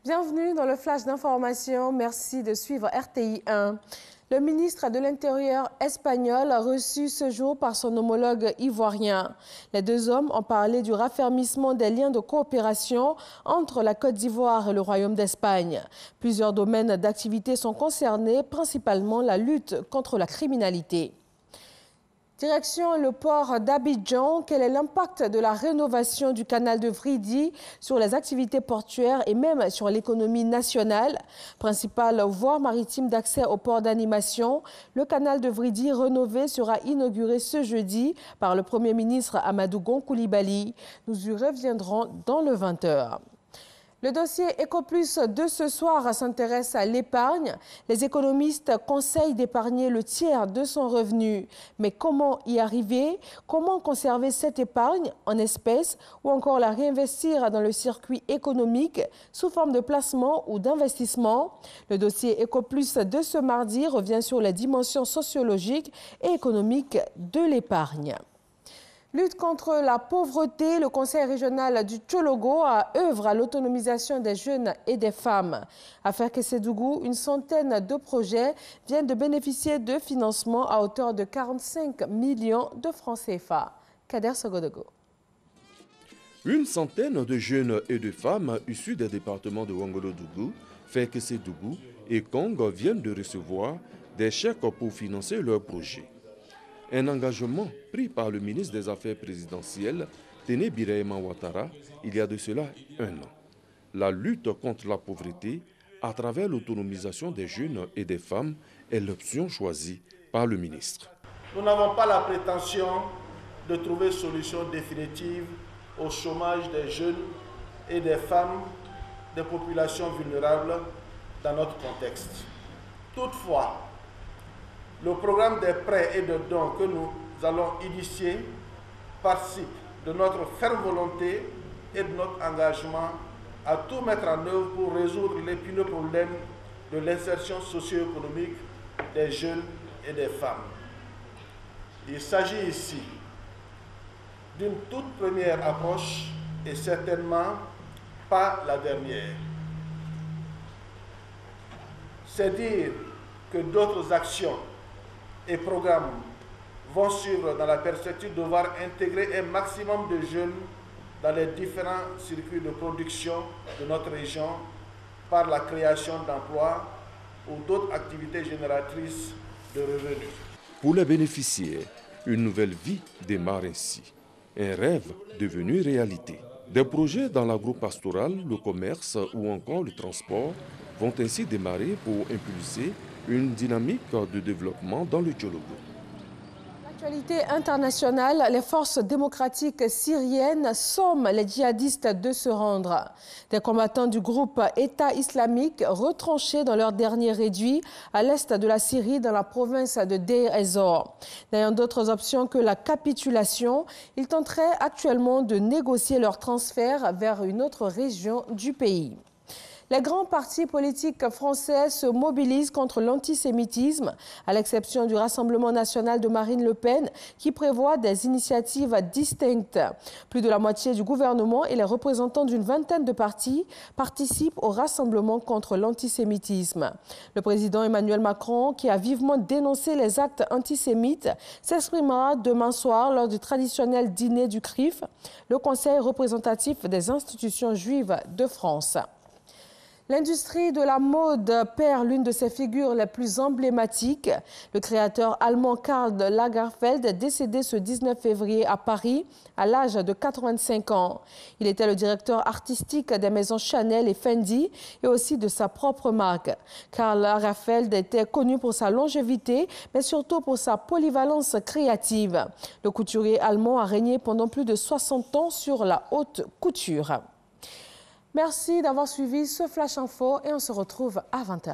Bienvenue dans le flash d'information. Merci de suivre RTI 1. Le ministre de l'Intérieur espagnol a reçu ce jour par son homologue ivoirien. Les deux hommes ont parlé du raffermissement des liens de coopération entre la Côte d'Ivoire et le Royaume d'Espagne. Plusieurs domaines d'activité sont concernés, principalement la lutte contre la criminalité. Direction le port d'Abidjan, quel est l'impact de la rénovation du canal de Vridi sur les activités portuaires et même sur l'économie nationale? Principale voie maritime d'accès au port d'animation, le canal de Vridi rénové sera inauguré ce jeudi par le Premier ministre Amadou Gon Coulibaly. Nous y reviendrons dans le 20h. Le dossier EcoPlus de ce soir s'intéresse à l'épargne. Les économistes conseillent d'épargner le tiers de son revenu. Mais comment y arriver? Comment conserver cette épargne en espèces ou encore la réinvestir dans le circuit économique sous forme de placement ou d'investissement? Le dossier EcoPlus de ce mardi revient sur les dimensions sociologiques et économiques de l'épargne. Lutte contre la pauvreté, le Conseil régional du Tchologo œuvre à l'autonomisation des jeunes et des femmes. À Ferkessédougou, une centaine de projets viennent de bénéficier de financements à hauteur de 45 millions de francs CFA. Kader Sogodogo. Une centaine de jeunes et de femmes issus des départements de Wangolodougou, Ferkessédougou et Kong viennent de recevoir des chèques pour financer leurs projets. Un engagement pris par le ministre des Affaires présidentielles, Téné Birahima Ouattara, il y a de cela un an. La lutte contre la pauvreté à travers l'autonomisation des jeunes et des femmes est l'option choisie par le ministre. Nous n'avons pas la prétention de trouver solution définitive au chômage des jeunes et des femmes des populations vulnérables dans notre contexte. Toutefois, le programme des prêts et de dons que nous allons initier participe de notre ferme volonté et de notre engagement à tout mettre en œuvre pour résoudre l'épineux problème de l'insertion socio-économique des jeunes et des femmes. Il s'agit ici d'une toute première approche et certainement pas la dernière. C'est dire que d'autres actions et programmes vont suivre dans la perspective de voir intégrer un maximum de jeunes dans les différents circuits de production de notre région par la création d'emplois ou d'autres activités génératrices de revenus. Pour les bénéficiaires, une nouvelle vie démarre ainsi. Un rêve devenu réalité. Des projets dans l'agro-pastoral, le commerce ou encore le transport vont ainsi démarrer pour impulser une dynamique de développement dans le Tchologo. L'actualité internationale, les forces démocratiques syriennes somment les djihadistes de se rendre. Des combattants du groupe État islamique retranchés dans leur dernier réduit à l'est de la Syrie dans la province de Deir ez-Zor. N'ayant d'autres options que la capitulation, ils tenteraient actuellement de négocier leur transfert vers une autre région du pays. Les grands partis politiques français se mobilisent contre l'antisémitisme, à l'exception du Rassemblement national de Marine Le Pen, qui prévoit des initiatives distinctes. Plus de la moitié du gouvernement et les représentants d'une vingtaine de partis participent au rassemblement contre l'antisémitisme. Le président Emmanuel Macron, qui a vivement dénoncé les actes antisémites, s'exprimera demain soir lors du traditionnel dîner du CRIF, le Conseil représentatif des institutions juives de France. L'industrie de la mode perd l'une de ses figures les plus emblématiques. Le créateur allemand Karl Lagerfeld est décédé ce 19 février à Paris à l'âge de 85 ans. Il était le directeur artistique des maisons Chanel et Fendi et aussi de sa propre marque. Karl Lagerfeld était connu pour sa longévité, mais surtout pour sa polyvalence créative. Le couturier allemand a régné pendant plus de 60 ans sur la haute couture. Merci d'avoir suivi ce Flash Info et on se retrouve à 20h.